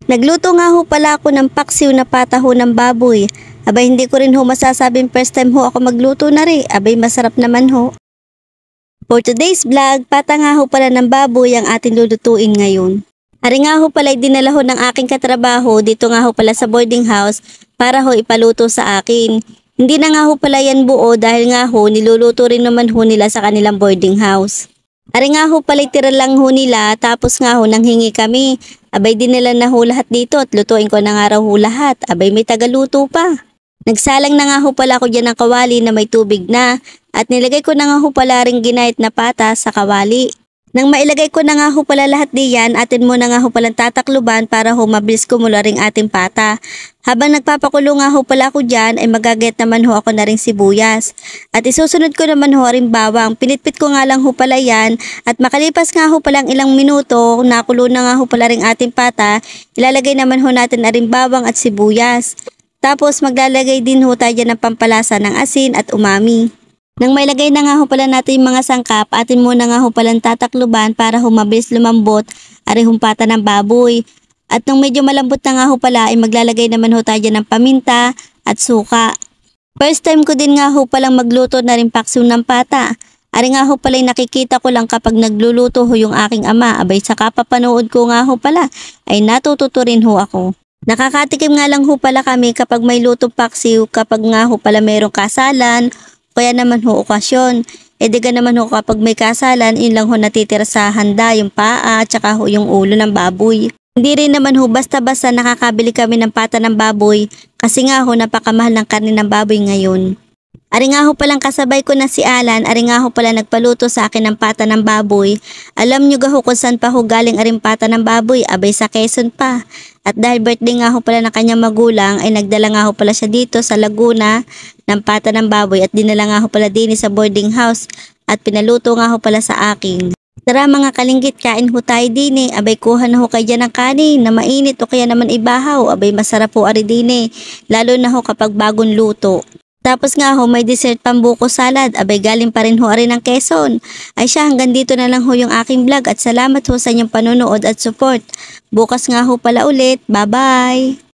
Nagluto nga ho pala ako ng paksiw na pata ho ng baboy. Abay hindi ko rin ho masasabing first time ho ako magluto na rin. Abay masarap naman ho. For today's vlog, pata nga ho pala ng baboy ang ating lulutuin ngayon. Ari nga ho pala dinala ho ng aking katrabaho dito nga ho pala sa boarding house para ho ipaluto sa akin. Hindi na nga ho pala yan buo dahil nga ho niluluto rin naman ho nila sa kanilang boarding house. Ari nga ho pala tira lang ho nila tapos nga ho nanghingi kami. Abay dinala na ho lahat dito at lutuin ko na nga raw ho lahat. Abay may tagaluto pa. Nagsalang na nga ho pala ako dyan ng kawali na may tubig na at nilagay ko na nga ho pala ring ginayat na pata sa kawali. Nang mailagay ko na nga ho pala lahat diyan, atin muna nga ho palang tatakluban para ho mabilis kumulo ring ating pata. Habang nagpapakulo nga ho pala ako dyan ay magagayat naman ho ako na ring sibuyas. At isusunod ko naman ho ring bawang. Pinitpit ko nga lang ho pala yan at makalipas nga ho palang ilang minuto, nakulo na nga ho pala ring ating pata, ilalagay naman ho natin na ring bawang at sibuyas. Tapos maglalagay din ho tayo dyan ng pampalasa ng asin at umami. Nang mailagay na nga ho pala natin yung mga sangkap, atin muna nga ho palang tatakluban para ho mabilis lumambot ari hong pata ng baboy. At nung medyo malambot na nga ho pala ay maglalagay naman ho tayo ng paminta at suka. First time ko din nga ho palang magluto na rin paksiw ng pata. Ari nga ho pala nakikita ko lang kapag nagluluto ho yung aking ama. Abay sa kapapanood ko nga ho pala ay natututo rin ho ako. Nakakatikim nga lang ho pala kami kapag may lutong paksiw kapag nga ho pala mayroong kasalan. Kaya naman ho okasyon. Di ka naman ho kapag may kasalan, yun lang ho natitira sa handa, yung paa, tsaka ho yung ulo ng baboy. Hindi rin naman ho basta-basta nakakabili kami ng pata ng baboy kasi nga ho napakamahal ng karne ng baboy ngayon. Ari nga ho palang kasabay ko na si Alan, ari nga ho pala nagpaluto sa akin ng pata ng baboy. Alam nyo ga ho kung saan pa ho galing aring pata ng baboy, abay sa Quezon pa. At dahil birthday nga ho pala ng kanyang magulang ay nagdala nga ho pala siya dito sa Laguna ng pata ng baboy at dinala nga ho pala din sa boarding house at pinaluto nga ho pala sa akin. Tara mga kalinggit, kain ho tayo din abay kuha na ho kayo dyan ng kanin na mainit o kaya naman ibahaw, abay masarap ho ari din lalo na ho kapag bagong luto. Tapos nga ho may dessert pambuko salad, abay galing pa rin ho ari ng Quezon. Ay siya, hanggang dito na lang ho yung aking vlog at salamat ho sa inyong panonood at support. Bukas nga ho pala ulit, bye bye!